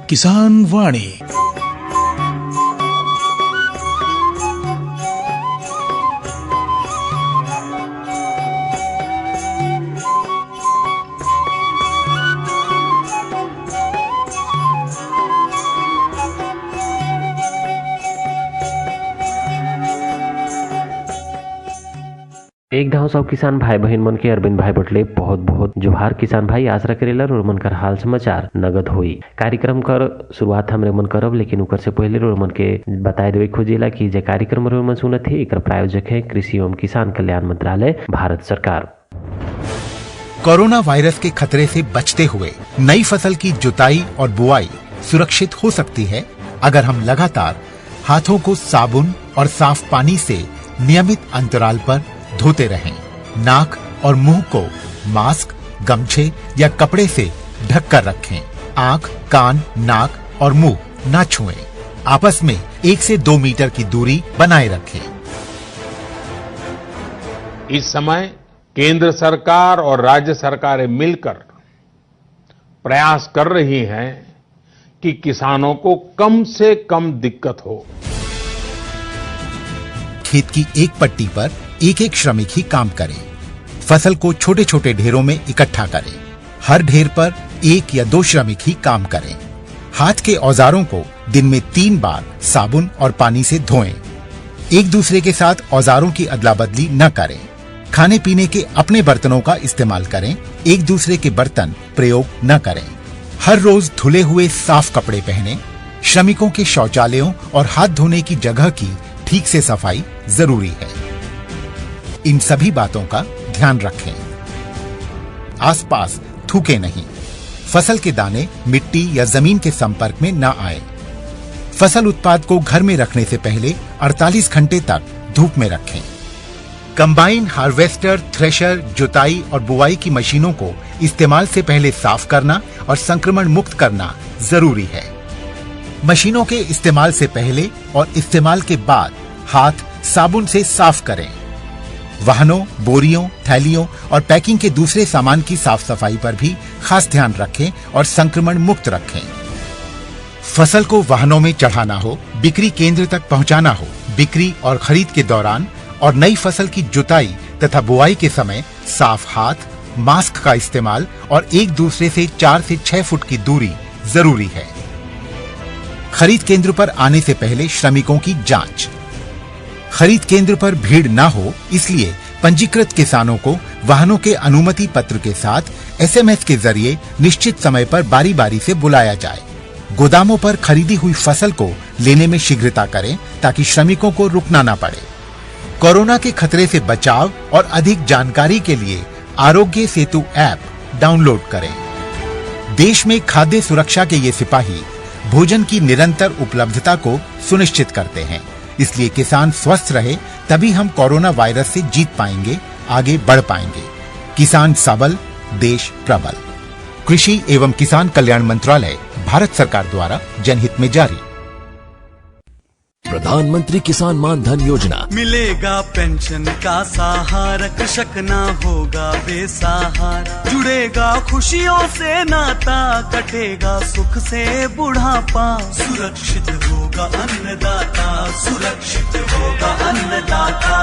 किसान वाणी। एक धाव सब किसान भाई बहन मन के अरविंद भाई बटले बहुत बहुत जोहार। किसान भाई आशा करेला रोमन कर हाल समाचार नगद होई। कार्यक्रम कर शुरुआत हमरे मन करब, लेकिन उकर से पहले रोमन के बताए देवे खोजेला कि जे कार्यक्रम रोमन सुनत है एकर प्रायोजक है कृषि एवं किसान कल्याण मंत्रालय भारत सरकार। कोरोना वायरस के खतरे से बचते हुए नई फसल की जुताई और बुआई सुरक्षित हो सकती है अगर हम लगातार हाथों को साबुन और साफ पानी से नियमित अंतराल पर धोते रहें। नाक और मुंह को मास्क, गमछे या कपड़े से ढक कर रखें। आंख, कान, नाक और मुंह न छुएं। आपस में 1 से 2 मीटर की दूरी बनाए रखें। इस समय केंद्र सरकार और राज्य सरकारें मिलकर प्रयास कर रही हैं कि किसानों को कम से कम दिक्कत हो। खेत की एक पट्टी पर एक एक श्रमिक ही काम करे। फसल को छोटे छोटे ढेरों में इकट्ठा करें। हर ढेर पर 1 या 2 श्रमिक ही काम करें। हाथ के औजारों को दिन में 3 बार साबुन और पानी से धोएं। एक दूसरे के साथ औजारों की अदला बदली न करें। खाने पीने के अपने बर्तनों का इस्तेमाल करें। एक दूसरे के बर्तन प्रयोग न करें। हर रोज धुले हुए साफ कपड़े पहनें। श्रमिकों के शौचालयों और हाथ धोने की जगह की ठीक से सफाई जरूरी है। इन सभी बातों का ध्यान रखें। आसपास थूके नहीं। फसल के दाने मिट्टी या जमीन के संपर्क में न आए। फसल उत्पाद को घर में रखने से पहले 48 घंटे तक धूप में रखें। कंबाइन, हार्वेस्टर, थ्रेशर, जुताई और बुआई की मशीनों को इस्तेमाल से पहले साफ करना और संक्रमण मुक्त करना जरूरी है। मशीनों के इस्तेमाल से पहले और इस्तेमाल के बाद हाथ साबुन से साफ करें। वाहनों, बोरियों, थैलियों और पैकिंग के दूसरे सामान की साफ सफाई पर भी खास ध्यान रखें और संक्रमण मुक्त रखें। फसल को वाहनों में चढ़ाना हो, बिक्री केंद्र तक पहुंचाना हो, बिक्री और खरीद के दौरान और नई फसल की जुताई तथा बुआई के समय साफ हाथ, मास्क का इस्तेमाल और एक दूसरे से 4 से 6 फुट की दूरी जरूरी है। खरीद केंद्र पर आने से पहले श्रमिकों की जांच। खरीद केंद्र पर भीड़ न हो, इसलिए पंजीकृत किसानों को वाहनों के अनुमति पत्र के साथ SMS के जरिए निश्चित समय पर बारी बारी से बुलाया जाए। गोदामों पर खरीदी हुई फसल को लेने में शीघ्रता करें ताकि श्रमिकों को रुकना न पड़े। कोरोना के खतरे से बचाव और अधिक जानकारी के लिए आरोग्य सेतु ऐप डाउनलोड करें। देश में खाद्य सुरक्षा के ये सिपाही भोजन की निरंतर उपलब्धता को सुनिश्चित करते हैं। इसलिए किसान स्वस्थ रहे तभी हम कोरोना वायरस से जीत पाएंगे, आगे बढ़ पाएंगे। किसान सबल, देश प्रबल। कृषि एवं किसान कल्याण मंत्रालय भारत सरकार द्वारा जनहित में जारी। प्रधानमंत्री किसान मान धन योजना। मिलेगा पेंशन का सहारा, कृषक ना होगा बेसहारा। जुड़ेगा खुशियों से नाता, कटेगा सुख से बुढ़ापा। सुरक्षित होगा अन्नदाता, सुरक्षित होगा अन्नदाता।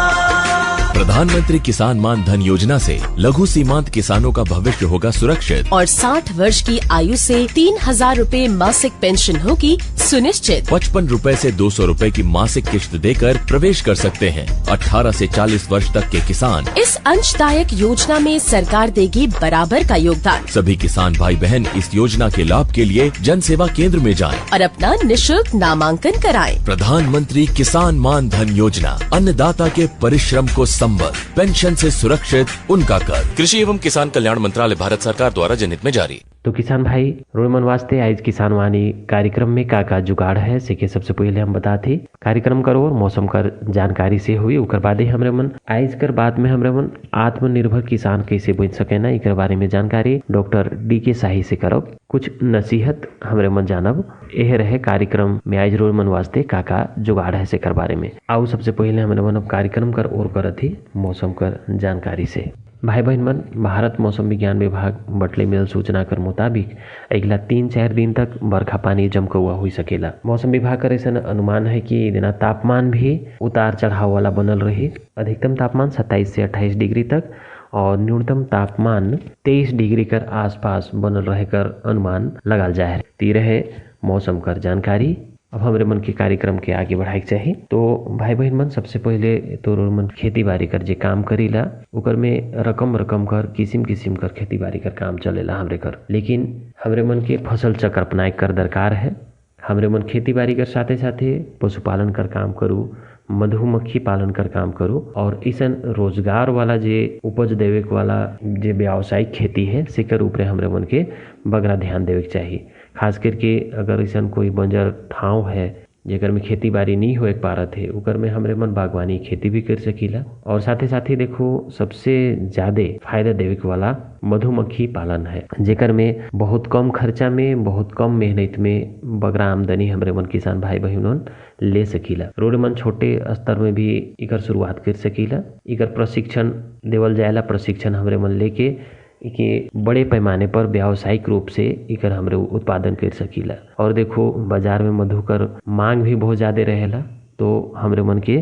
प्रधानमंत्री किसान मान धन योजना से लघु सीमांत किसानों का भविष्य होगा सुरक्षित और 60 वर्ष की आयु से 3000 रूपए मासिक पेंशन होगी सुनिश्चित। 55 रूपए से 200 रूपए की मासिक किश्त देकर प्रवेश कर सकते हैं। 18 से 40 वर्ष तक के किसान इस अंशदायक योजना में सरकार देगी बराबर का योगदान। सभी किसान भाई बहन इस योजना के लाभ के लिए जन सेवा केंद्र में जाएं और अपना निशुल्क नामांकन कराएं। प्रधानमंत्री किसान मान धन योजना, अन्नदाता के परिश्रम को संबल, पेंशन से सुरक्षित उनका कर। कृषि एवं किसान कल्याण मंत्रालय भारत सरकार द्वारा जनहित में जारी। तो किसान भाई रोमन वास्ते आज किसान वाणी कार्यक्रम में का जुगाड़ है से सबसे पहले हम बताते कार्यक्रम कर और मौसम कर जानकारी से हुई। उकर बादे हमरे मन आज कर बात में हमरे मन आत्मनिर्भर किसान कैसे बन सके ना इकर बारे में जानकारी डॉक्टर DK शाही से करब। कुछ नसीहत हमरे मन जानब। यह रहे कार्यक्रम में आज रोमन वास्ते का जुगाड़ है से कर बारे में। आओ सबसे पहले हमरे मन अब कार्यक्रम कर और करत ही मौसम कर जानकारी से। भाई बहन मन, भारत मौसम विज्ञान विभाग बटले मिलल सूचना कर मुताबिक अगला 3-4 दिन तक बरखा पानी जमकौआ हो सकेला। मौसम विभाग का ऐसा अनुमान है कि दिन तापमान भी उतार चढ़ाव वाला बनल रही। अधिकतम तापमान 27 से 28 डिग्री तक और न्यूनतम तापमान 23 डिग्री कर आसपास बनल रहे कर अनुमान लगाल जाए। ती रहे मौसम कर जानकारी। अब हमरे मन के कार्यक्रम के आगे बढ़ाए के चाहिए। तो भाई बहन मन, सबसे पहले तो मन खेती बाड़ी कर जे काम करीला उकर में रकम कर किसिम कर खेती बाड़ी कर काम चलेला हमरे कर। लेकिन हमरे मन के फसल चक्र अपनाए कर दरकार है। हमरे मन खेती बाड़ी कर साथे साथे पशुपालन कर काम करूँ, मधुमक्खी पालन कर काम करूँ और इसन रोजगार वाला जे उपज देवे वाला जे व्यावसायिक खेती है सेकर ऊपर हमरे मन के बगरा ध्यान देवे के चाहिए। खास करके अगर ऐसा कोई बंजर ठाव है जेकर में खेती बाड़ी नहीं हो पारत है, उकर में हमरे मन बागवानी खेती भी कर सकीला। और साथे साथे देखो, सबसे ज्यादा फायदा देवे वाला मधुमक्खी पालन है, जेकर में बहुत कम खर्चा में बहुत कम मेहनत में बगरा आमदनी हमरे मन किसान भाई बहनों ले सकीला। रोड मन छोटे स्तर में भी इकर शुरुआत कर सकीला। इकर प्रशिक्षण देवल जाएला। प्रशिक्षण हमरे मन लेके कि बड़े पैमाने पर व्यावसायिक रूप से इकर हमरे उत्पादन कर सकीला। और देखो, बाजार में मधु कर मांग भी बहुत ज़्यादा रहेला। तो हमरे मन के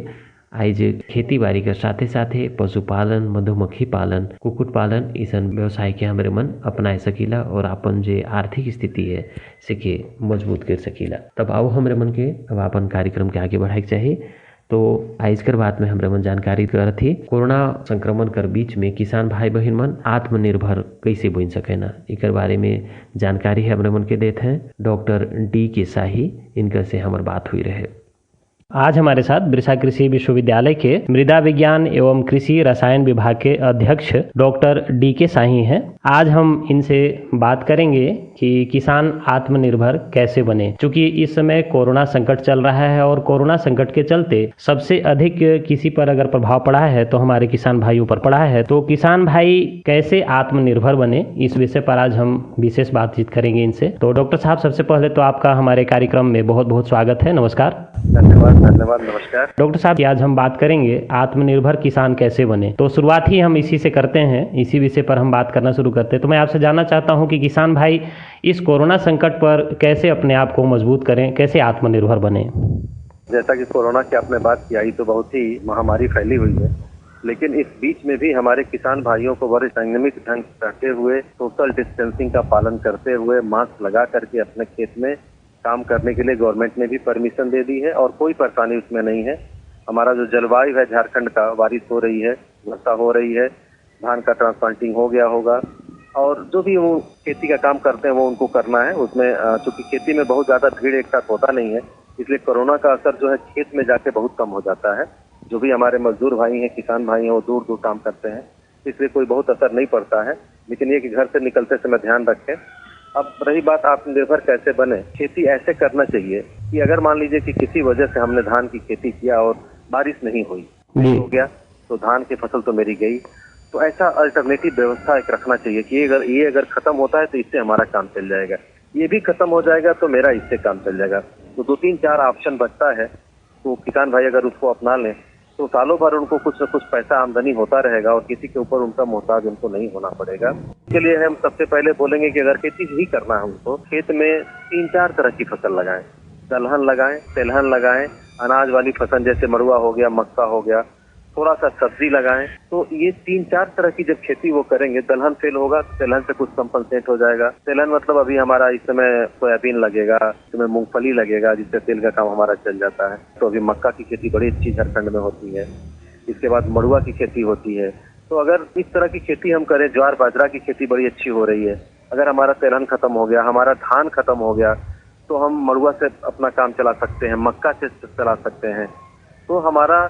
आज खेती बाड़ी के साथे साथे पशुपालन, मधुमक्खी पालन, कुक्कुट पालन इसन व्यवसाय के हमरे मन अपनाए सकीला और अपन जे आर्थिक स्थिति है से के मजबूत कर सकीला। तब आओ हमरे मन के अब अपन कार्यक्रम के आगे बढ़ाए के चाहिए। तो आज कर बात में हमरे मन जानकारी करत थी कोरोना संक्रमण कर बीच में किसान भाई बहन मन आत्मनिर्भर कैसे बन सके ना, इकर बारे में जानकारी है हमरे मन के देते हैं डॉक्टर D.K. शाही। इनका से हमार बात हुई रहे। आज हमारे साथ बिरसा कृषि विश्वविद्यालय के मृदा विज्ञान एवं कृषि रसायन विभाग के अध्यक्ष डॉक्टर D.K. शाही हैं। आज हम इनसे बात करेंगे कि किसान आत्मनिर्भर कैसे बने। चूंकि इस समय कोरोना संकट चल रहा है और कोरोना संकट के चलते सबसे अधिक किसी पर अगर प्रभाव पड़ा है तो हमारे किसान भाइयों पर पड़ा है। तो किसान भाई कैसे आत्मनिर्भर बने, इस विषय पर आज हम विशेष बातचीत करेंगे इनसे। तो डॉक्टर साहब, सबसे पहले तो आपका हमारे कार्यक्रम में बहुत बहुत स्वागत है। नमस्कार। धन्यवाद, नमस्कार। डॉक्टर साहब, आज हम बात करेंगे आत्मनिर्भर किसान कैसे बने। तो शुरुआत ही हम इसी से करते हैं, इसी विषय पर हम बात करना शुरू करते हैं। तो मैं आपसे जानना चाहता हूं कि किसान भाई इस कोरोना संकट पर कैसे अपने आप को मजबूत करें, कैसे आत्मनिर्भर बने। जैसा कि कोरोना की आपने बात की, आई तो बहुत ही महामारी फैली हुई है, लेकिन इस बीच में भी हमारे किसान भाइयों को बड़े संयमित ढंग से रहते हुए, सोशल डिस्टेंसिंग का पालन करते हुए, मास्क लगा करके अपने खेत में काम करने के लिए गवर्नमेंट ने भी परमिशन दे दी है और कोई परेशानी उसमें नहीं है। हमारा जो जलवायु है झारखंड का, बारिश हो रही है, वर्षा हो रही है, धान का ट्रांसप्लांटिंग हो गया होगा और जो भी वो खेती का काम करते हैं वो उनको करना है। उसमें चूंकि खेती में बहुत ज्यादा भीड़ एक साथ होता नहीं है, इसलिए कोरोना का असर जो है खेत में जाके बहुत कम हो जाता है। जो भी हमारे मजदूर भाई हैं, किसान भाई हैं, वो दूर दूर काम करते हैं, इसलिए कोई बहुत असर नहीं पड़ता है। लेकिन ये कि घर से निकलते समय ध्यान रखें। अब रही बात आत्मनिर्भर कैसे बने, खेती ऐसे करना चाहिए कि अगर मान लीजिए कि किसी वजह से हमने धान की खेती किया और बारिश नहीं हुई, हो गया तो धान की फसल तो मेरी गई, तो ऐसा अल्टरनेटिव व्यवस्था एक रखना चाहिए कि ये अगर खत्म होता है तो इससे हमारा काम चल जाएगा, ये भी खत्म हो जाएगा तो मेरा इससे काम चल जाएगा। तो 2-3-4 ऑप्शन बचता है, तो किसान भाई अगर उसको अपना लें तो सालों भर उनको कुछ न कुछ पैसा आमदनी होता रहेगा और किसी के ऊपर उनका मोहताज उनको नहीं होना पड़ेगा। इसके लिए हम सबसे पहले बोलेंगे कि अगर खेती ही करना है उनको, खेत में 3-4 तरह की फसल लगाएं। दलहन लगाएं, तेलहन लगाएं, अनाज वाली फसल जैसे मड़ुआ हो गया, मक्का हो गया, थोड़ा सा सब्जी लगाएं। तो ये 3-4 तरह की जब खेती वो करेंगे, दलहन फेल होगा तो तेलहन से कुछ कंपनसेट हो जाएगा। तेलहन मतलब अभी हमारा इस समय सोयाबीन लगेगा, इस समय मूंगफली लगेगा, जिससे तेल का काम हमारा चल जाता है। तो अभी मक्का की खेती बड़ी अच्छी झारखंड में होती है। इसके बाद मड़ुआ की खेती होती है। तो अगर इस तरह की खेती हम करें, ज्वार बाजरा की खेती बड़ी अच्छी हो रही है। अगर हमारा तेलहन खत्म हो गया, हमारा धान खत्म हो गया, तो हम मड़ुआ से अपना काम चला सकते हैं, मक्का से चला सकते हैं। तो हमारा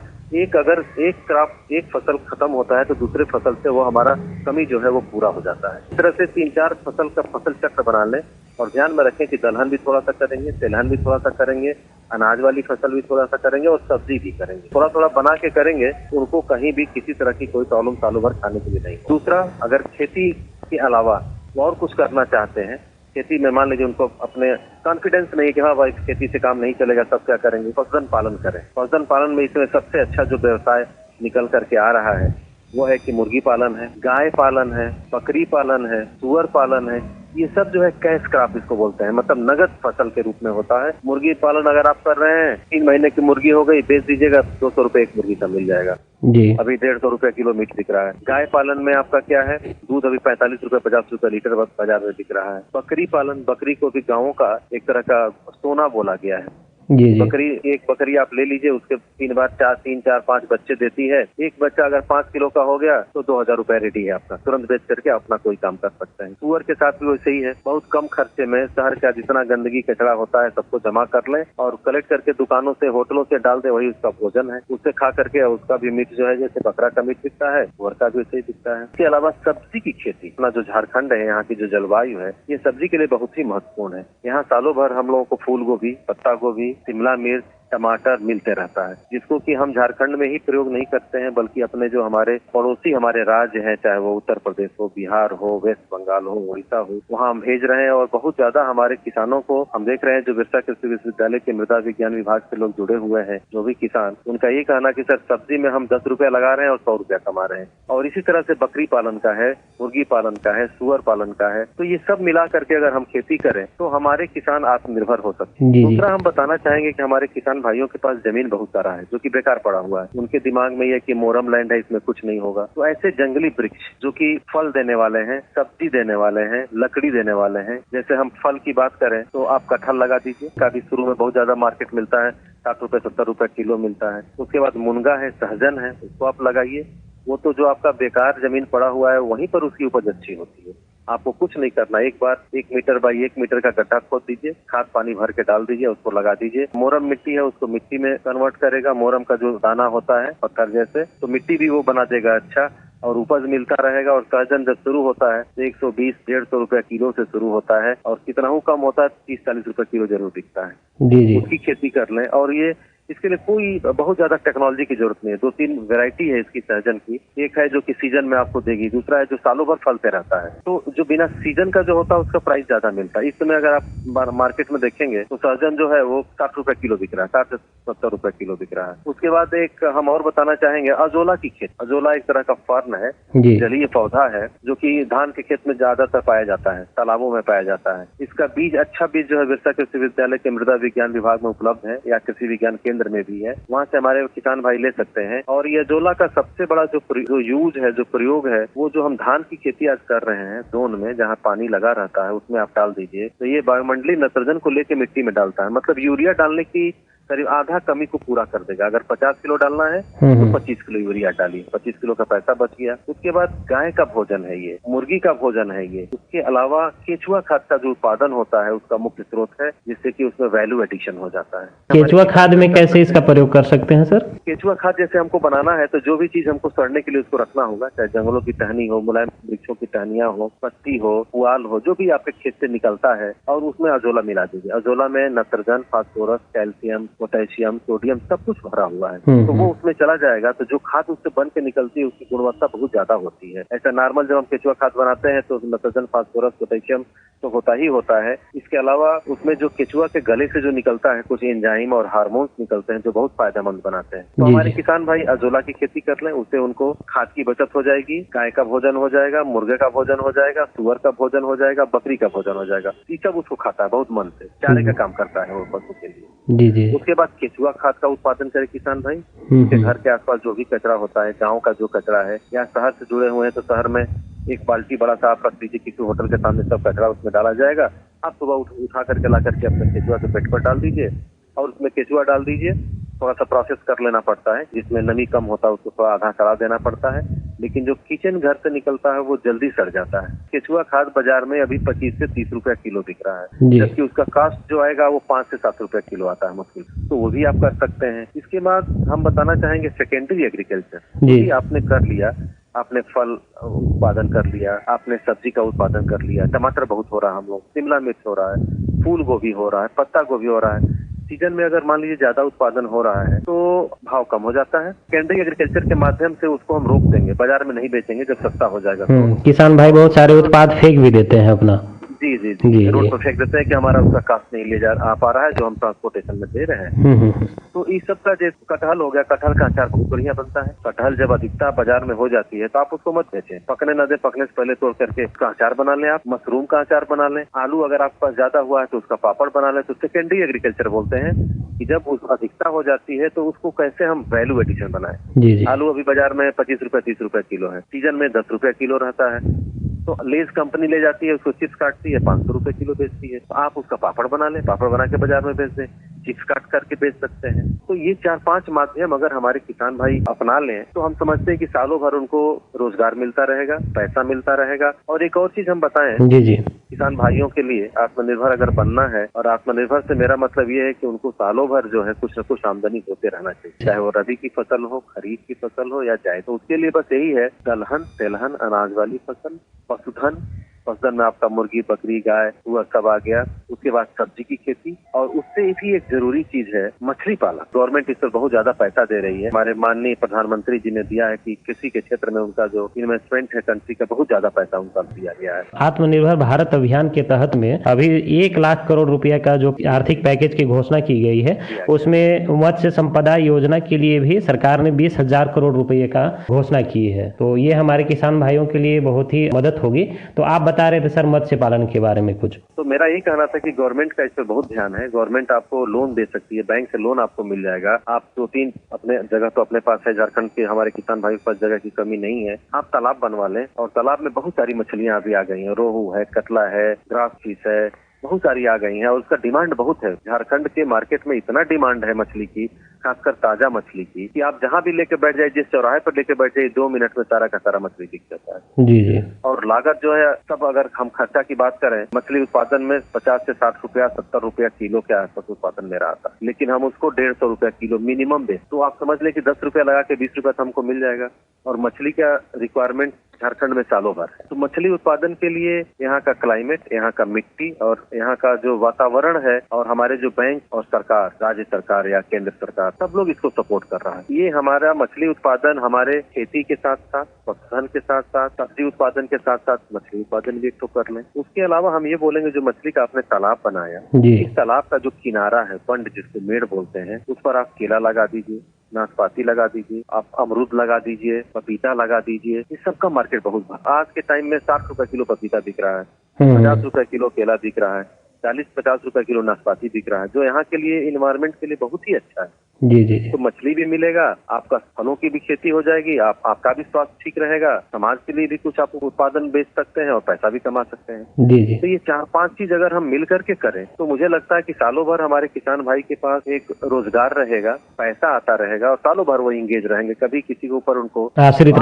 अगर एक फसल खत्म होता है तो दूसरे फसल से वो हमारा कमी जो है वो पूरा हो जाता है। इस तरह से 3-4 फसल का फसल चक्र बना लें और ध्यान में रखें कि दलहन भी थोड़ा सा करेंगे, तेलहन भी थोड़ा सा करेंगे, अनाज वाली फसल भी थोड़ा सा करेंगे और सब्जी भी करेंगे। थोड़ा थोड़ा बना के करेंगे, उनको कहीं भी किसी तरह की कोई प्रॉब्लम सालों भर खाने के लिए नहीं। दूसरा, अगर खेती के अलावा और कुछ करना चाहते हैं, खेती में मान लीजिए उनको अपने कॉन्फिडेंस नहीं है कि हाँ भाई खेती से काम नहीं चलेगा, सब क्या करेंगे, पशुधन पालन करें। पशुधन पालन में इसमें सबसे अच्छा जो व्यवसाय निकल करके आ रहा है वो है कि मुर्गी पालन है, गाय पालन है, बकरी पालन है, सुअर पालन है। ये सब जो है कैश क्रॉप इसको बोलते हैं, मतलब नगद फसल के रूप में होता है। मुर्गी पालन अगर आप कर रहे हैं, 3 महीने की मुर्गी हो गई, बेच दीजिएगा, 200 रुपए एक मुर्गी का मिल जाएगा जी। अभी 150 रुपए किलो मीट बिक रहा है। गाय पालन में आपका क्या है, दूध अभी 45 रुपए 50 रुपए लीटर बाजार में बिक रहा है। बकरी पालन, बकरी को भी गाँवों का एक तरह का सोना बोला गया है। जी जी। बकरी, एक बकरी आप ले लीजिए, उसके 3 4 5 बच्चे देती है। एक बच्चा अगर 5 किलो का हो गया तो 2000 रुपए रेडी है आपका, तुरंत बेच करके अपना कोई काम कर सकते हैं। सुअर के साथ भी वैसे ही है, बहुत कम खर्चे में शहर का जितना गंदगी कचरा होता है सबको जमा कर लें और कलेक्ट करके दुकानों से, होटलों से डाल दे, वही उसका भोजन है। उससे खा करके उसका भी मीट जो है, जैसे बकरा का मीट बिकता है, सुअर का भी वैसे ही बिकता है। इसके अलावा सब्जी की खेती, अपना जो झारखंड है, यहाँ की जो जलवायु है, ये सब्जी के लिए बहुत ही महत्वपूर्ण है। यहाँ सालों भर हम लोगों को फूल गोभी, पत्ता गोभी, शिमला मिर्च, टमाटर मिलते रहता है, जिसको कि हम झारखंड में ही प्रयोग नहीं करते हैं, बल्कि अपने जो हमारे पड़ोसी हमारे राज्य हैं, चाहे वो उत्तर प्रदेश हो, बिहार हो, वेस्ट बंगाल हो, उड़ीसा हो, वहाँ हम भेज रहे हैं। और बहुत ज्यादा हमारे किसानों को हम देख रहे हैं, जो बिरसा कृषि विश्वविद्यालय के मृदा विज्ञान विभाग से लोग जुड़े हुए हैं, जो भी किसान, उनका ये कहना कि सर सब्जी में हम 10 रुपया लगा रहे हैं और 100 रुपया कमा रहे हैं। और इसी तरह से बकरी पालन का है, मुर्गी पालन का है, सुअर पालन का है। तो ये सब मिला करके अगर हम खेती करें तो हमारे किसान आत्मनिर्भर हो सकते हैं। दूसरा हम बताना चाहेंगे कि हमारे किसान भाइयों के पास जमीन बहुत सारा है जो कि बेकार पड़ा हुआ है। उनके दिमाग में यह कि मोरम लैंड है, इसमें कुछ नहीं होगा। तो ऐसे जंगली वृक्ष जो कि फल देने वाले हैं, सब्जी देने वाले हैं, लकड़ी देने वाले हैं, जैसे हम फल की बात करें तो आप कटहल लगा दीजिए, काफी शुरू में बहुत ज्यादा मार्केट मिलता है, 60 रुपए 70 रुपए किलो मिलता है। उसके बाद मुनगा है, सहजन है, उसको आप लगाइए। वो तो जो आपका बेकार जमीन पड़ा हुआ है वहीं पर उसकी उपज अच्छी होती है। आपको कुछ नहीं करना, एक बार 1 मीटर बाई 1 मीटर का गड्ढा खोद दीजिए, खाद पानी भर के डाल दीजिए, उसको लगा दीजिए। मोरम मिट्टी है, उसको मिट्टी में कन्वर्ट करेगा। मोरम का जो दाना होता है पत्थर जैसे, तो मिट्टी भी वो बना देगा अच्छा, और उपज मिलता रहेगा। और सहजन जब शुरू होता है तो 120-150 रुपए किलो से शुरू होता है, और कितना ही कम होता है 30-40 रुपए किलो जरूर बिकता है। जी जी। उसकी खेती कर लें। और ये इसके लिए कोई बहुत ज्यादा टेक्नोलॉजी की जरूरत नहीं है। 2-3 वैरायटी है इसकी सहजन की। एक है जो कि सीजन में आपको देगी, दूसरा है जो सालों भर फलते रहता है। तो जो बिना सीजन का जो होता है उसका प्राइस ज्यादा मिलता है। इस समय अगर आप मार्केट में देखेंगे तो सहजन जो है वो 60 रुपए किलो बिक रहा है, 60 से 70 रुपए किलो बिक रहा है। उसके बाद एक हम और बताना चाहेंगे अजोला की खेती। अजोला एक तरह का फर्न है, जलीय पौधा है, जो कि धान के खेत में ज्यादातर पाया जाता है, तालाबों में पाया जाता है। इसका बीज, अच्छा बीज जो है बिरसा कृषि विश्वविद्यालय के मृदा विज्ञान विभाग में उपलब्ध है, या कृषि विज्ञान केंद्र में भी है, वहाँ से हमारे किसान भाई ले सकते हैं। और ये अजोला का सबसे बड़ा जो यूज है, जो प्रयोग है, वो जो हम धान की खेती आज कर रहे हैं जोन में, जहाँ पानी लगा रहता है, उसमें आप डाल दीजिए। तो ये वायुमंडलीय नाइट्रोजन को लेके मिट्टी में डालता है, मतलब यूरिया डालने की करीब आधा कमी को पूरा कर देगा। अगर 50 किलो डालना है तो 25 किलो यूरिया डालिए, 25 किलो का पैसा बच गया। उसके बाद गाय का भोजन है ये, मुर्गी का भोजन है ये। उसके अलावा केचुआ खाद का जो उत्पादन होता है उसका मुख्य स्रोत है, जिससे कि उसमें वैल्यू एडिशन हो जाता है। केचुआ खाद में कैसे इसका प्रयोग कर सकते हैं सर? केचुआ खाद जैसे हमको बनाना है तो जो भी चीज हमको सड़ने के लिए उसको रखना होगा, चाहे जंगलों की टहनी हो, मुलायम वृक्षों की टहनियां हो, पत्ती हो, पुआल हो, जो भी आपके खेत से निकलता है, और उसमें अजोला मिला दीजिए। अजोला में nitrogen, phosphorus, calcium, potassium, sodium सब कुछ भरा हुआ है। तो वो उसमें चला जाएगा, तो जो खाद उससे बन के निकलती है उसकी गुणवत्ता बहुत ज्यादा होती है। ऐसा नॉर्मल जब हम केचुआ खाद बनाते हैं तो नाइट्रोजन, फास्फोरस, पोटेशियम तो होता ही होता है। इसके अलावा उसमें जो केचुआ के गले से जो निकलता है कुछ एंजाइम और हार्मोन्स निकलते हैं जो बहुत फायदेमंद बनाते हैं। तो हमारे किसान भाई अजोला की खेती कर लें, उससे उनको खाद की बचत हो जाएगी, गाय का भोजन हो जाएगा, मुर्गे का भोजन हो जाएगा, सुअर का भोजन हो जाएगा, बकरी का भोजन हो जाएगा। ये सब उसको खाता है बहुत मन से, चारे का काम करता है वो पशु के लिए। जी जी। उसके बाद केचुआ खाद का उत्पादन करे किसान भाई। उसके घर के आसपास जो भी कचरा होता है, गांव का जो कचरा है, या शहर से जुड़े हुए हैं तो शहर में एक बाल्टी बड़ा सा आप रख दीजिए, किसी होटल के सामने सब कचरा उसमें डाला जाएगा। आप सुबह उठा करके ला करके अपने केचुआ के पेट पर डाल दीजिए और उसमें केचुआ डाल दीजिए। थोड़ा सा प्रोसेस कर लेना पड़ता है, जिसमें नमी कम होता है उसको थोड़ा आधा करा देना पड़ता है, लेकिन जो किचन घर से निकलता है वो जल्दी सड़ जाता है। केचुआ खाद बाजार में अभी 25 से 30 रुपया किलो बिक रहा है, जबकि उसका कास्ट जो आएगा वो 5 से 7 रुपया किलो आता है मुश्किल, तो वो भी आप कर सकते हैं। इसके बाद हम बताना चाहेंगे सेकेंडरी एग्रीकल्चर। आपने कर लिया, आपने फल उत्पादन कर लिया, आपने सब्जी का उत्पादन कर लिया, टमाटर बहुत हो रहा है हम लोग, शिमला मिर्च हो रहा है, फूल गोभी हो रहा है, पत्ता गोभी हो रहा है। सीजन में अगर मान लीजिए ज्यादा उत्पादन हो रहा है तो भाव कम हो जाता है। सेकेंडरी एग्रीकल्चर के माध्यम से उसको हम रोक देंगे, बाजार में नहीं बेचेंगे, जब सस्ता हो जाएगा। किसान भाई बहुत सारे उत्पाद फेंक भी देते हैं अपना। जी जी जी, रोड पर फेंक देते हैं कि हमारा उसका कास्ट नहीं ले जा आ पा रहा है जो हम ट्रांसपोर्टेशन में दे रहे हैं। तो इस सब का जैसे कटहल हो गया, कटहल का अचार बहुत बढ़िया बनता है। कटहल जब अधिकता बाजार में हो जाती है तो आप उसको मत बेचें, पकने न दे, पकने से पहले तोड़ करके उसका अचार बना लें। आप मशरूम का अचार बना लें। आलू अगर आपके पास ज्यादा हुआ है तो उसका पापड़ बना लें। तो सेकेंडरी एग्रीकल्चर बोलते हैं कि जब उस अधिकता हो जाती है तो उसको कैसे हम वैल्यू एडिशन बनाएं। आलू अभी बाजार में 25 रुपए 30 रुपए किलो है, सीजन में 10 रुपए किलो रहता है। तो लेज कंपनी ले जाती है, उसको चिप्स काटती है, 500 रुपए किलो बेचती है। तो आप उसका पापड़ बना लें, पापड़ बना के बाजार में बेच दें, चिप्स काट करके बेच सकते हैं। तो ये 4-5 माध्यम अगर हमारे किसान भाई अपना लें तो हम समझते हैं कि सालों भर उनको रोजगार मिलता रहेगा, पैसा मिलता रहेगा। और एक और चीज हम बताएं जी जी, किसान भाइयों के लिए आत्मनिर्भर अगर बनना है, और आत्मनिर्भर से मेरा मतलब ये है कि उनको सालों भर जो है कुछ न कुछ आमदनी होते रहना चाहिए, चाहे वो रबी की फसल हो, खरीफ की फसल हो या जाए। तो उसके लिए बस यही है, दलहन तेलहन अनाज वाली फसल, पशुधन, पशुधन में आपका मुर्गी बकरी गाय हुआ सब आ गया। उसके बाद सब्जी की खेती, और उससे भी एक जरूरी चीज है मछली पालन। गवर्नमेंट इस पर बहुत ज्यादा पैसा दे रही है। हमारे माननीय प्रधानमंत्री जी ने दिया है कि कृषि के क्षेत्र में उनका जो इन्वेस्टमेंट है कंट्री का, बहुत ज्यादा पैसा उनका दिया गया है। आत्मनिर्भर भारत अभियान के तहत में अभी 1 लाख करोड़ रुपया का जो आर्थिक पैकेज की घोषणा की गई है, उसमें मत्स्य संपदा योजना के लिए भी सरकार ने 20,000 करोड़ रुपये का घोषणा की है। तो ये हमारे किसान भाइयों के लिए बहुत ही मदद होगी। तो आप बता रहे थे सर मत्स्य पालन के बारे में कुछ। तो मेरा यही कहना था कि गवर्नमेंट का इस पर बहुत ध्यान है। गवर्नमेंट आपको लोन दे सकती है, बैंक से लोन आपको मिल जाएगा। आप 2-3 अपने जगह तो अपने पास है, झारखंड के हमारे किसान भाई के पास जगह की कमी नहीं है। आप तालाब बनवा लें, और तालाब में बहुत सारी मछलियां अभी आ गई हैं। रोहू है, कतला है, ग्रास फिश है, बहुत सारी आ गई हैं, और उसका डिमांड बहुत है। झारखंड के मार्केट में इतना डिमांड है मछली की, खासकर ताजा मछली की, कि आप जहां भी लेके बैठ जाए, जिस चौराहे पर लेके बैठ जाए, 2 मिनट में सारा का सारा मछली दिख जाता है। जी जी। और लागत जो है सब, अगर हम खर्चा की बात करें, मछली उत्पादन में 50 से 60 रुपया 70 रुपया किलो के आसपास उत्पादन मेरा आता है, लेकिन हम उसको 150 रुपया किलो मिनिमम बेच। तो आप समझ लें कि 10 रुपया लगा के 20 रुपया तो हमको मिल जाएगा। और मछली का रिक्वायरमेंट झारखंड में सालों भर है। तो मछली उत्पादन के लिए यहाँ का क्लाइमेट, यहाँ का मिट्टी और यहाँ का जो वातावरण है, और हमारे जो बैंक और सरकार, राज्य सरकार या केंद्र सरकार, सब लोग इसको सपोर्ट कर रहा है। ये हमारा मछली उत्पादन हमारे खेती के साथ साथ, पशुधन के साथ साथ, सब्जी उत्पादन के साथ साथ मछली उत्पादन भी एक तो कर लें। उसके अलावा हम ये बोलेंगे, जो मछली का आपने तालाब बनाया, इस तालाब का जो किनारा है, पंड जिसको मेड़ बोलते हैं, उस पर आप केला लगा दीजिए, नाशपाती लगा दीजिए, आप अमरूद लगा दीजिए, पपीता लगा दीजिए। इस सब का मार्केट बहुत, आज के टाइम में 60 रुपए किलो पपीता बिक रहा है, 50 रुपए किलो केला बिक रहा है, 40-50 रुपए किलो नाशपाती बिक रहा है, जो यहाँ के लिए इन्वायरमेंट के लिए बहुत ही अच्छा है। जी जी। तो मछली भी मिलेगा, आपका फलों की भी खेती हो जाएगी, आपका भी स्वास्थ्य ठीक रहेगा, समाज के लिए भी कुछ आप उत्पादन बेच सकते हैं और पैसा भी कमा सकते हैं। जी जी। तो ये 4-5 चीज अगर हम मिल करके करें तो मुझे लगता है कि सालों भर हमारे किसान भाई के पास एक रोजगार रहेगा, पैसा आता रहेगा, और सालों भर वो इंगेज रहेंगे। कभी किसी के ऊपर उनको आश्रित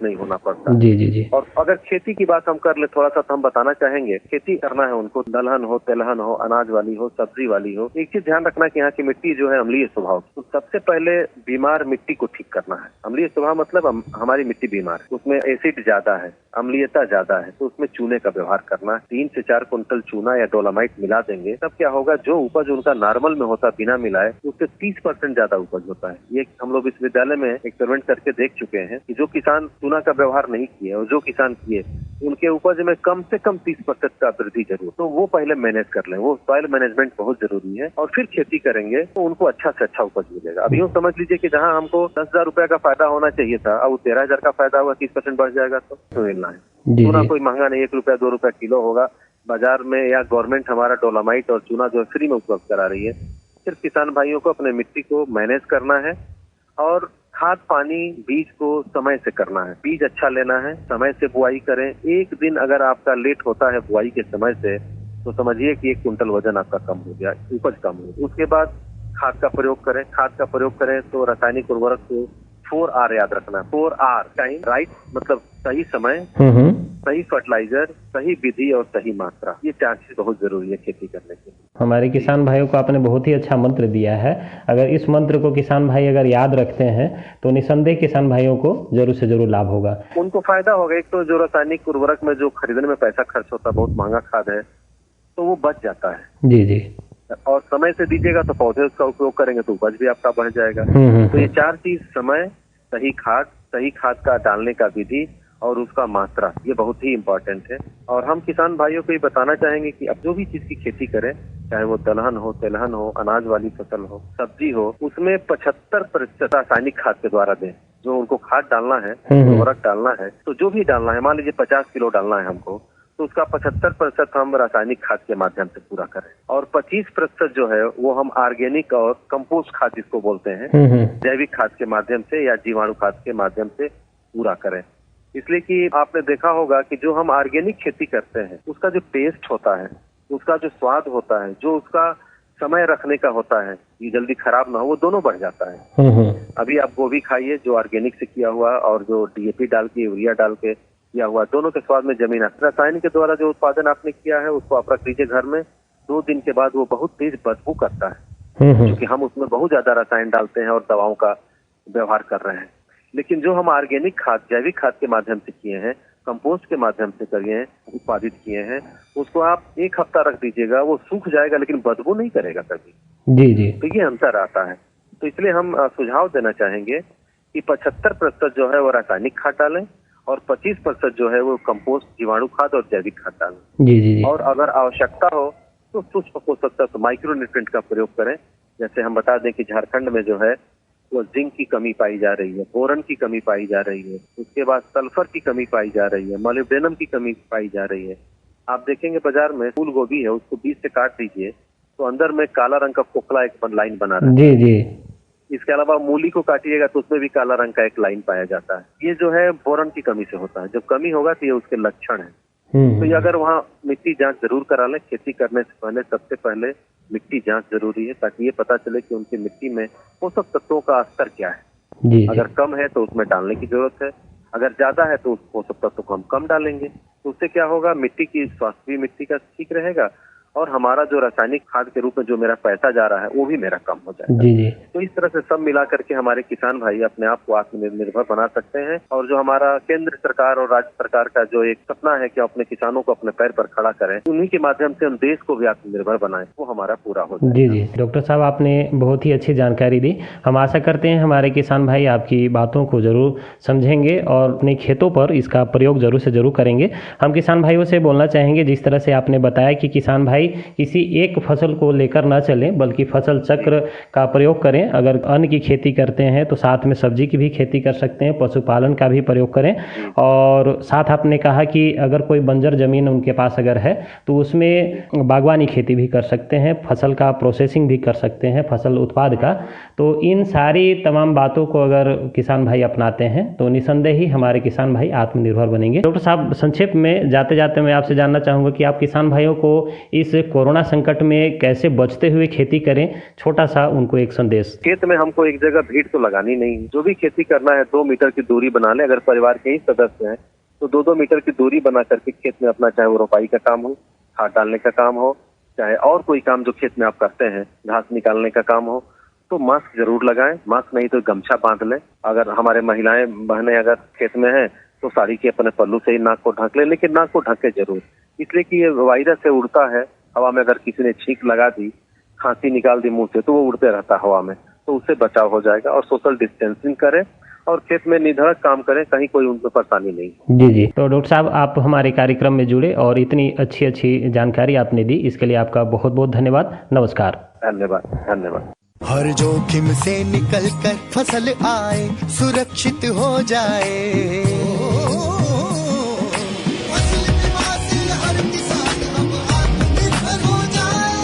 नहीं होना पड़ता। जी जी जी। और अगर खेती की बात हम कर ले थोड़ा सा, तो हम बताना चाहेंगे, खेती करना है उनको, दलहन हो, तेलहन हो, अनाज वाली हो, सब्जी वाली हो। एक चीज ध्यान रखना कि यहाँ की मिट्टी जो है अम्लीय स्वभाव, तो सबसे पहले बीमार मिट्टी को ठीक करना है। अम्लीय स्वभाव मतलब हमारी मिट्टी बीमार है, उसमें एसिड ज्यादा है, अम्लीयता ज्यादा है, तो उसमें चूने का व्यवहार करना है। 3 से 4 कुंटल चूना या डोलामाइट मिला देंगे, तब क्या होगा, जो उपज उनका नॉर्मल में होता बिना मिलाए, उससे 30% ज्यादा उपज होता है। ये हम लोग इस विद्यालय में एक्सपेरिमेंट करके देख चुके हैं कि जो किसान चूना का व्यवहार नहीं किए और जो किसान किए, उनके उपज में कम से कम 30% का वृद्धि जरूर। तो वो पहले मैनेज कर लें, वो सॉइल मैनेजमेंट बहुत जरूरी है, और फिर खेती करेंगे तो उनको अच्छा से अच्छा उपज मिलेगा। अभी यूँ समझ लीजिए कि जहाँ हमको 10,000 रुपए का फायदा होना चाहिए था, अब 13,000 का फायदा हुआ, 30% बढ़ जाएगा, तो मिलना है। चूना कोई महंगा नहीं, 1 रुपया 2 रुपया किलो होगा बाजार में, या गवर्नमेंट हमारा डोलामाइट और चूना जो फ्री में उपलब्ध करा रही है। सिर्फ किसान भाइयों को अपने मिट्टी को मैनेज करना है, और खाद पानी बीज को समय से करना है। बीज अच्छा लेना है, समय से बुआई करें। एक दिन अगर आपका लेट होता है बुआई के समय से, तो समझिए कि 1 कुंटल वजन आपका कम हो गया, उपज कम हो गया। उसके बाद खाद का प्रयोग करें। खाद का प्रयोग करें तो रासायनिक उर्वरक को 4R याद रखना, 4R, टाइम, राइट, मतलब सही समय, सही फर्टिलाइजर, सही विधि और सही मात्रा। ये 4 चीज बहुत जरूरी है खेती करने के लिए। हमारे किसान भाइयों को आपने बहुत ही अच्छा मंत्र दिया है। अगर इस मंत्र को किसान भाई अगर याद रखते हैं तो निसंदेह किसान भाइयों को जरूर से जरूर लाभ होगा, उनको फायदा होगा। एक तो जो रासायनिक उर्वरक में जो खरीदने में पैसा खर्च होता है, बहुत महंगा खाद है, तो वो बच जाता है। जी जी। और समय से दीजिएगा तो पौधे उसका उपयोग करेंगे तो उपज भी आपका बढ़ जाएगा। तो ये 4 चीज, समय, सही खाद का डालने का विधि और उसका मात्रा, ये बहुत ही इम्पोर्टेंट है। और हम किसान भाइयों को ये बताना चाहेंगे कि अब जो भी चीज की खेती करें, चाहे वो दलहन हो, तेलहन हो, अनाज वाली फसल हो, सब्जी हो, उसमें 75% रासायनिक खाद के द्वारा दें। जो उनको खाद डालना है, उर्वरक डालना है, तो जो भी डालना है, मान लीजिए 50 किलो डालना है हमको, तो उसका 75% हम रासायनिक खाद के माध्यम से पूरा करें और 25% जो है वो हम ऑर्गेनिक और कंपोस्ट खाद जिसको बोलते हैं, जैविक खाद के माध्यम से या जीवाणु खाद के माध्यम से पूरा करें। इसलिए कि आपने देखा होगा कि जो हम ऑर्गेनिक खेती करते हैं उसका जो टेस्ट होता है, उसका जो स्वाद होता है, जो उसका समय रखने का होता है, ये जल्दी खराब ना हो, वो दोनों बढ़ जाता है। अभी आप गोभी खाइए जो ऑर्गेनिक से किया हुआ और जो डीएपी डाल के, यूरिया डाल के किया हुआ, दोनों के स्वाद में जमीन आती है। रसायन के द्वारा जो उत्पादन आपने किया है उसको आप रख लीजिए घर में, 2 दिन के बाद वो बहुत तेज बदबू करता है, क्योंकि हम उसमें बहुत ज्यादा रसायन डालते हैं और दवाओं का व्यवहार कर रहे हैं। लेकिन जो हम ऑर्गेनिक खाद, जैविक खाद के माध्यम से किए हैं, कंपोस्ट के माध्यम से करिए, उत्पादित किए हैं, उसको आप 1 हफ्ता रख दीजिएगा, वो सूख जाएगा लेकिन बदबू नहीं करेगा कभी। जी जी। तो ये अंतर आता है। तो इसलिए हम सुझाव देना चाहेंगे कि 75% जो है वो रासायनिक खाद डालें और 25% जो है वो कंपोस्ट, जीवाणु खाद और जैविक खाद डालें। जी जी। और अगर आवश्यकता हो तो सूक्ष्म पोषक तत्व, माइक्रो न्यूट्रिएंट का प्रयोग करें। जैसे हम बता दें कि झारखंड में जो है वो जिंक की कमी पाई जा रही है, बोरन की कमी पाई जा रही है, उसके बाद सल्फर की कमी पाई जा रही है, मोलिब्डेनम की कमी पाई जा रही है। आप देखेंगे बाजार में फूल गोभी है, उसको बीच से काट दीजिए तो अंदर में काला रंग का खोखला एक लाइन बना रहा है। जी जी। इसके अलावा मूली को काटिएगा तो उसमें भी काला रंग का एक लाइन पाया जाता है। ये जो है बोरन की कमी से होता है। जब कमी होगा तो ये उसके लक्षण है। तो ये अगर वहाँ मिट्टी जांच जरूर करा लें। खेती करने से पहले सबसे पहले मिट्टी जांच जरूरी है, ताकि ये पता चले कि उनकी मिट्टी में पोषक तत्वों का स्तर क्या है। जी। अगर कम है तो उसमें डालने की जरूरत है, अगर ज्यादा है तो उस पोषक तत्व को हम कम डालेंगे। तो उससे क्या होगा, मिट्टी की स्वास्थ्य भी मिट्टी का ठीक रहेगा और हमारा जो रासायनिक खाद के रूप में जो मेरा पैसा जा रहा है वो भी मेरा कम हो जाएगा। जी जी। तो इस तरह से सब मिला करके हमारे किसान भाई अपने आप को आत्मनिर्भर बना सकते हैं। और जो हमारा केंद्र सरकार और राज्य सरकार का जो एक सपना है कि अपने किसानों को अपने पैर पर खड़ा करें, उन्हीं के माध्यम से हम देश को भी आत्मनिर्भर बनाएं, वो हमारा पूरा हो जाएगा। जी जी। डॉक्टर साहब, आपने बहुत ही अच्छी जानकारी दी। हम आशा करते हैं हमारे किसान भाई आपकी बातों को जरूर समझेंगे और अपने खेतों पर इसका प्रयोग जरूर से जरूर करेंगे। हम किसान भाइयों से बोलना चाहेंगे, जिस तरह से आपने बताया कि किसान भाई किसी एक फसल को लेकर ना चलें, बल्कि फसल चक्र का प्रयोग करें। अगर अन्न की खेती करते हैं तो साथ में सब्जी की भी खेती कर सकते हैं, पशुपालन का भी प्रयोग करें। और साथ आपने कहा कि अगर कोई बंजर जमीन उनके पास अगर है तो उसमें बागवानी खेती भी कर सकते हैं, फसल का प्रोसेसिंग भी कर सकते हैं, फसल उत्पाद का। तो इन सारी तमाम बातों को अगर किसान भाई अपनाते हैं तो निसंदेह ही हमारे किसान भाई आत्मनिर्भर बनेंगे। डॉक्टर साहब, संक्षेप में जाते जाते मैं आपसे जानना चाहूँगा कि आप किसान भाइयों को इस कोरोना संकट में कैसे बचते हुए खेती करें, छोटा सा उनको एक संदेश। खेत में हमको एक जगह भीड़ तो लगानी नहीं। जो भी खेती करना है 2 मीटर की दूरी बना ले। अगर परिवार के ही सदस्य हैं तो 2-2 मीटर की दूरी बना करके खेत में अपना, चाहे वो रोपाई का काम हो, खाद डालने का काम हो, चाहे और कोई काम जो खेत में आप करते हैं, घास निकालने का काम हो, तो मास्क जरूर लगाएं। मास्क नहीं तो गमछा बांध लें। अगर हमारे महिलाएं बहनें अगर खेत में हैं तो साड़ी के अपने पल्लू से ही नाक को ढक ले, लेकिन नाक को ढके जरूर, इसलिए कि ये वायरस से उड़ता है हवा में। अगर किसी ने छींक लगा दी, खांसी निकाल दी मुंह से, तो वो उड़ते रहता है हवा में, तो उससे बचाव हो जाएगा। और सोशल डिस्टेंसिंग करें और खेत में निधड़क काम करें, कहीं कोई उनको परेशानी नहीं। जी जी। तो डॉक्टर साहब, आप हमारे कार्यक्रम में जुड़े और इतनी अच्छी अच्छी जानकारी आपने दी, इसके लिए आपका बहुत बहुत धन्यवाद। नमस्कार। धन्यवाद। धन्यवाद। हर जोखिम से निकल कर फसल आए, सुरक्षित हो जाए, फसल बीमा से हर किसान अब आत्मनिर्भर हो जाए।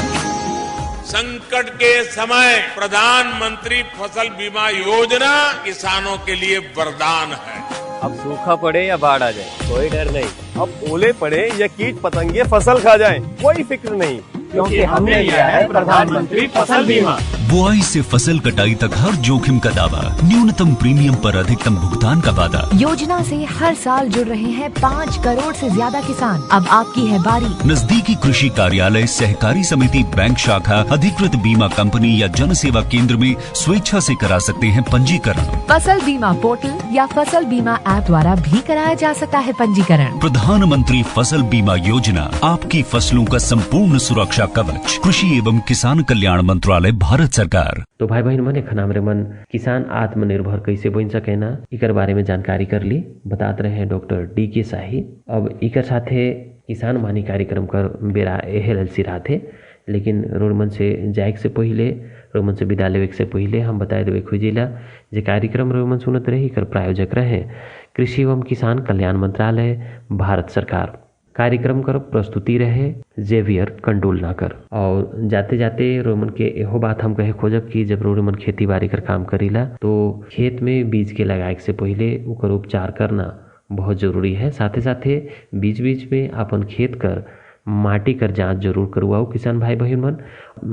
संकट के समय प्रधानमंत्री फसल बीमा योजना किसानों के लिए वरदान है। अब सूखा पड़े या बाढ़ आ जाए, कोई डर नहीं। अब ओले पड़े या कीट पतंगे फसल खा जाए, कोई फिक्र नहीं, क्योंकि हमने लिया है प्रधानमंत्री फसल बीमा। बुआई से फसल कटाई तक हर जोखिम का दावा, न्यूनतम प्रीमियम पर अधिकतम भुगतान का वादा। योजना से हर साल जुड़ रहे हैं 5 करोड़ से ज्यादा किसान। अब आपकी है बारी। नजदीकी कृषि कार्यालय, सहकारी समिति, बैंक शाखा, अधिकृत बीमा कंपनी या जन सेवा केंद्र में स्वेच्छा से करा सकते हैं पंजीकरण। फसल बीमा पोर्टल या फसल बीमा ऐप द्वारा भी कराया जा सकता है पंजीकरण। प्रधानमंत्री फसल बीमा योजना, आपकी फसलों का संपूर्ण सुरक्षा कवच। कृषि एवं किसान कल्याण मंत्रालय, भारत सरकार। तो भाई बहन मन एखन हमरे मन किसान आत्मनिर्भर कैसे बन सके ना इकर बारे में जानकारी कर ली। बतात रहे हैं डॉक्टर DK शाही। अब इकर साथे किसान वाणी कार्यक्रम कर बेरा एहल सिराथे, लेकिन रोडमन से जाए से पहले, रोडमन से विदा लेवे से पहले हम बताए देवे खोजिला जे कार्यक्रम रोडमन सुनत रही कर प्रायोजक रहे कृषि एवं किसान कल्याण मंत्रालय भारत सरकार। कार्यक्रम कर प्रस्तुति रहे जेवियर कंडोलनाकर। और जाते जाते रोमन के एहो बात हम कहे खोजब कि जब रोमन खेती बाड़ी कर काम करीला तो खेत में बीज के लगाए से पहले उकर उपचार करना बहुत जरूरी है। साथे साथे बीच बीच में अपन खेत कर माटी कर जांच जरूर करवाओ किसान भाई बहन मन।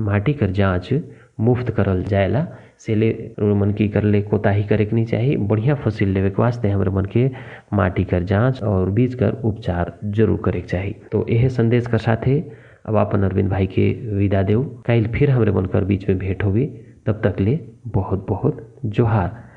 माटी कर जांच मुफ्त करल जाएला सेले मन की कर ले कोताही करे के नहीं चाहिए। बढ़िया फसल लेवे के वास्ते हमारे मन के माटी कर जांच और बीज कर उपचार जरूर करे के चाहिए। तो यह संदेश कर साथे अब अपन अरविंद भाई के विदा देव। कल फिर हमारे मन कर बीच में भेंट होगी, तब तक ले बहुत बहुत जोहार।